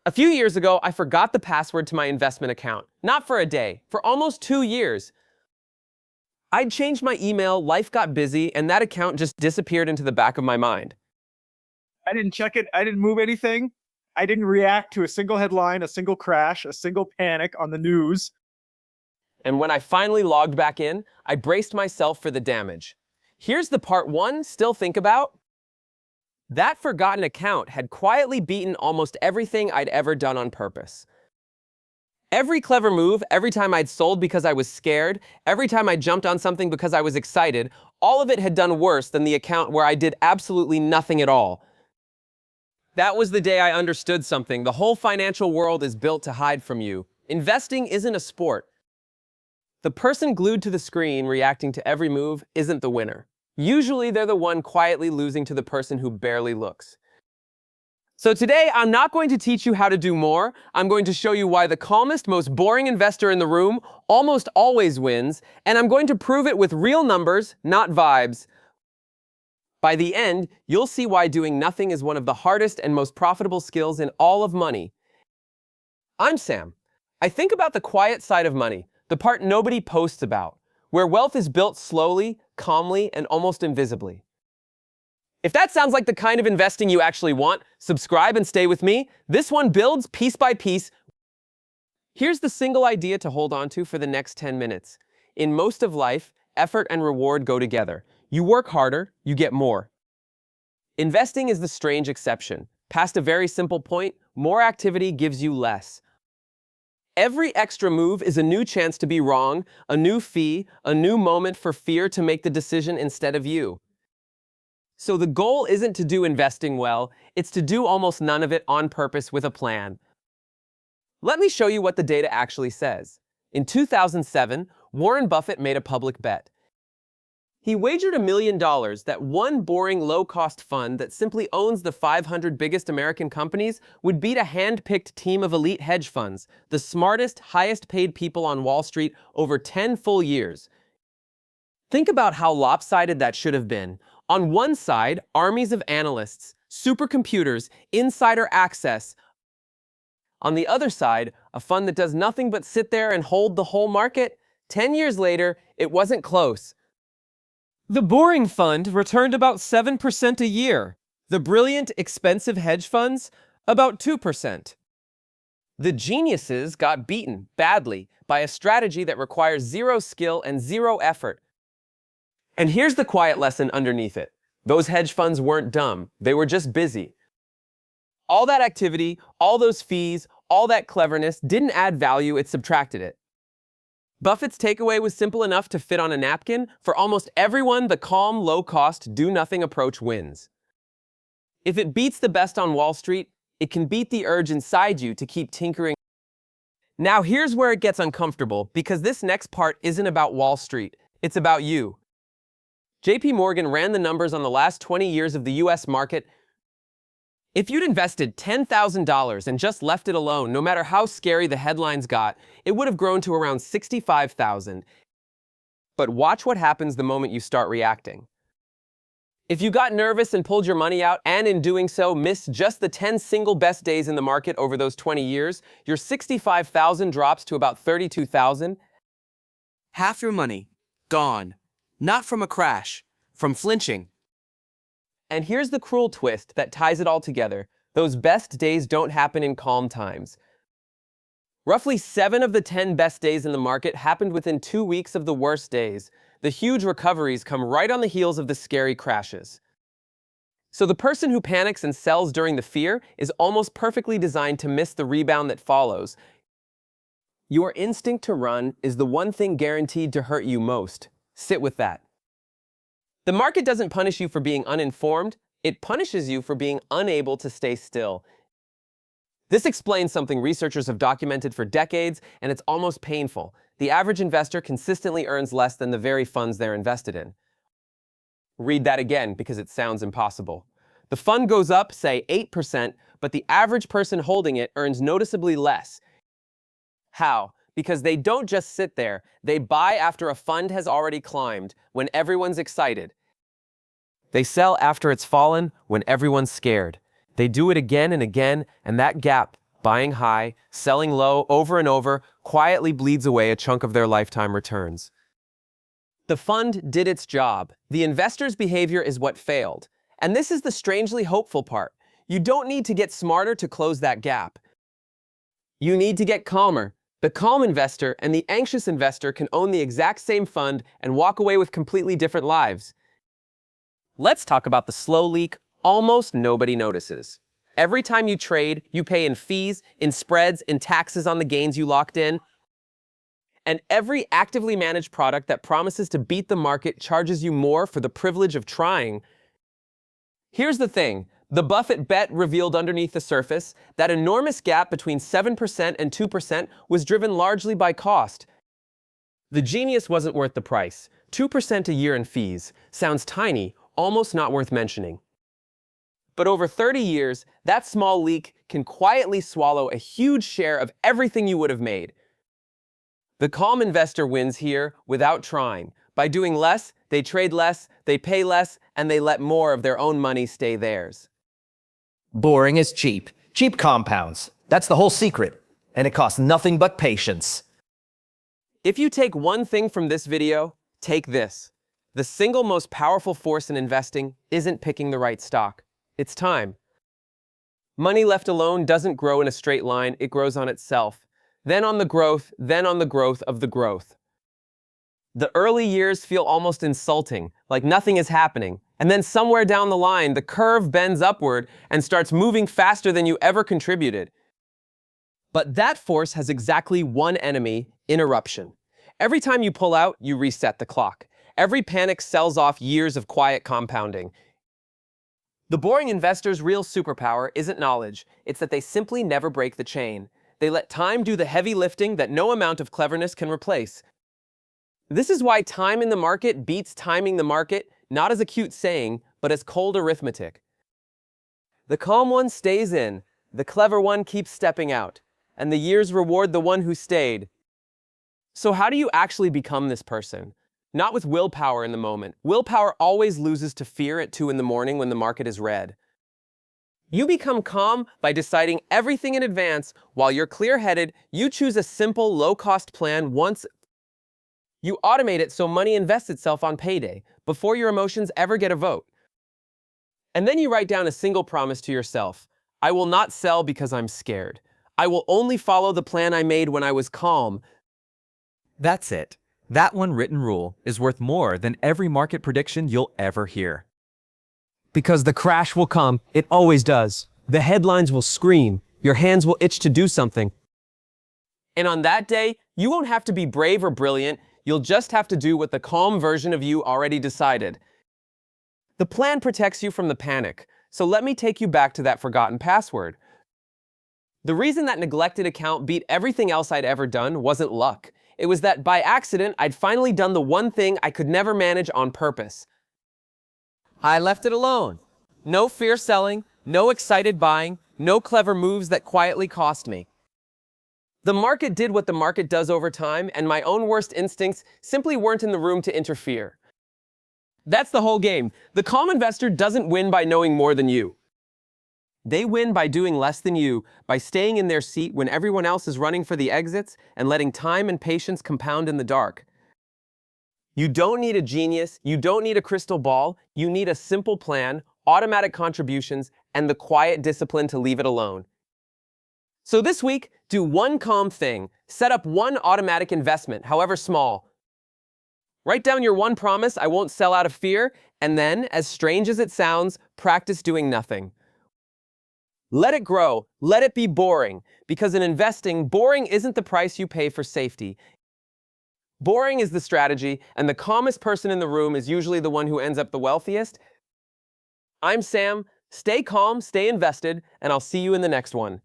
A few years ago, I forgot the password to my investment account. Not for a day, for almost 2 years. I'd changed my email, life got busy, and that account just disappeared into the back of my mind. I didn't check it. I didn't move anything. I didn't react to a single headline, a single crash, a single panic on the news. And when I finally logged back in, I braced myself for the damage. Here's the part one still think about. That forgotten account had quietly beaten almost everything I'd ever done on purpose. Every clever move, every time I'd sold because I was scared, every time I jumped on something because I was excited, all of it had done worse than the account where I did absolutely nothing at all. That was the day I understood something. The whole financial world is built to hide from you. Investing isn't a sport. The person glued to the screen reacting to every move isn't the winner. Usually they're the one quietly losing to the person who barely looks. So today, I'm not going to teach you how to do more. I'm going to show you why the calmest, most boring investor in the room almost always wins, and I'm going to prove it with real numbers, not vibes. By the end, you'll see why doing nothing is one of the hardest and most profitable skills in all of money. I'm Sam. I think about the quiet side of money, the part nobody posts about, where wealth is built slowly, calmly, and almost invisibly. If that sounds like the kind of investing you actually want, subscribe and stay with me. This one builds piece by piece. Here's the single idea to hold on to for the next 10 minutes. In most of life, effort and reward go together. You work harder, you get more. Investing is the strange exception. Past a very simple point, more activity gives you less. Every extra move is a new chance to be wrong, a new fee, a new moment for fear to make the decision instead of you. So the goal isn't to do investing well, it's to do almost none of it on purpose with a plan. Let me show you what the data actually says. In 2007, Warren Buffett made a public bet. He wagered $1 million that one boring low-cost fund that simply owns the 500 biggest American companies would beat a hand-picked team of elite hedge funds, the smartest, highest-paid people on Wall Street over 10 full years. Think about how lopsided that should have been. On one side, armies of analysts, supercomputers, insider access. On the other side, a fund that does nothing but sit there and hold the whole market. 10 years later, it wasn't close. The boring fund returned about 7% a year. The brilliant, expensive hedge funds, about 2%. The geniuses got beaten badly by a strategy that requires zero skill and zero effort. And here's the quiet lesson underneath it. Those hedge funds weren't dumb. They were just busy. All that activity, all those fees, all that cleverness didn't add value, it subtracted it. Buffett's takeaway was simple enough to fit on a napkin. For almost everyone, the calm, low-cost, do-nothing approach wins. If it beats the best on Wall Street, it can beat the urge inside you to keep tinkering. Now here's where it gets uncomfortable, because this next part isn't about Wall Street. It's about you. JP Morgan ran the numbers on the last 20 years of the US market. If you'd invested $10,000 and just left it alone, no matter how scary the headlines got, it would have grown to around $65,000. But watch what happens the moment you start reacting. If you got nervous and pulled your money out, and in doing so missed just the 10 single best days in the market over those 20 years, your $65,000 drops to about $32,000. Half your money, gone. Not from a crash, from flinching. And here's the cruel twist that ties it all together. Those best days don't happen in calm times. Roughly 7 of the 10 best days in the market happened within 2 weeks of the worst days. The huge recoveries come right on the heels of the scary crashes. So the person who panics and sells during the fear is almost perfectly designed to miss the rebound that follows. Your instinct to run is the one thing guaranteed to hurt you most. Sit with that. The market doesn't punish you for being uninformed, it punishes you for being unable to stay still. This explains something researchers have documented for decades, and it's almost painful. The average investor consistently earns less than the very funds they're invested in. Read that again because it sounds impossible. The fund goes up, say 8%, but the average person holding it earns noticeably less. How? Because they don't just sit there, they buy after a fund has already climbed, when everyone's excited. They sell after it's fallen, when everyone's scared. They do it again and again, and that gap, buying high, selling low over and over, quietly bleeds away a chunk of their lifetime returns. The fund did its job. The investor's behavior is what failed. And this is the strangely hopeful part. You don't need to get smarter to close that gap. You need to get calmer. The calm investor and the anxious investor can own the exact same fund and walk away with completely different lives. Let's talk about the slow leak almost nobody notices. Every time you trade, you pay in fees, in spreads, in taxes on the gains you locked in. And every actively managed product that promises to beat the market charges you more for the privilege of trying. Here's the thing. The Buffett bet revealed underneath the surface that enormous gap between 7% and 2% was driven largely by cost. The genius wasn't worth the price. 2% a year in fees sounds tiny, almost not worth mentioning. But over 30 years, that small leak can quietly swallow a huge share of everything you would have made. The calm investor wins here without trying. By doing less, they trade less, they pay less, and they let more of their own money stay theirs. Boring is cheap. Cheap compounds. That's the whole secret. And it costs nothing but patience. If you take one thing from this video, take this. The single most powerful force in investing isn't picking the right stock. It's time. Money left alone doesn't grow in a straight line, it grows on itself. Then on the growth, then on the growth of the growth. The early years feel almost insulting, like nothing is happening. And then somewhere down the line, the curve bends upward and starts moving faster than you ever contributed. But that force has exactly one enemy: interruption. Every time you pull out, you reset the clock. Every panic sells off years of quiet compounding. The boring investor's real superpower isn't knowledge, it's that they simply never break the chain. They let time do the heavy lifting that no amount of cleverness can replace. This is why time in the market beats timing the market, not as a cute saying, but as cold arithmetic. The calm one stays in, the clever one keeps stepping out, and the years reward the one who stayed. So how do you actually become this person? Not with willpower in the moment. Willpower always loses to fear at 2 in the morning when the market is red. You become calm by deciding everything in advance. While you're clear-headed, you choose a simple, low-cost plan once. You automate it so money invests itself on payday, before your emotions ever get a vote. And then you write down a single promise to yourself. I will not sell because I'm scared. I will only follow the plan I made when I was calm. That's it. That one written rule is worth more than every market prediction you'll ever hear. Because the crash will come, it always does. The headlines will scream, your hands will itch to do something. And on that day, you won't have to be brave or brilliant, you'll just have to do what the calm version of you already decided. The plan protects you from the panic, so let me take you back to that forgotten password. The reason that neglected account beat everything else I'd ever done wasn't luck. It was that by accident, I'd finally done the one thing I could never manage on purpose. I left it alone. No fear selling, no excited buying, no clever moves that quietly cost me. The market did what the market does over time, and my own worst instincts simply weren't in the room to interfere. That's the whole game. The calm investor doesn't win by knowing more than you. They win by doing less than you, by staying in their seat when everyone else is running for the exits and letting time and patience compound in the dark. You don't need a genius, you don't need a crystal ball, you need a simple plan, automatic contributions, and the quiet discipline to leave it alone. So this week, do one calm thing. Set up one automatic investment, however small. Write down your one promise, I won't sell out of fear, and then, as strange as it sounds, practice doing nothing. Let it grow, let it be boring, because in investing, boring isn't the price you pay for safety. Boring is the strategy, and the calmest person in the room is usually the one who ends up the wealthiest. I'm Sam, stay calm, stay invested, and I'll see you in the next one.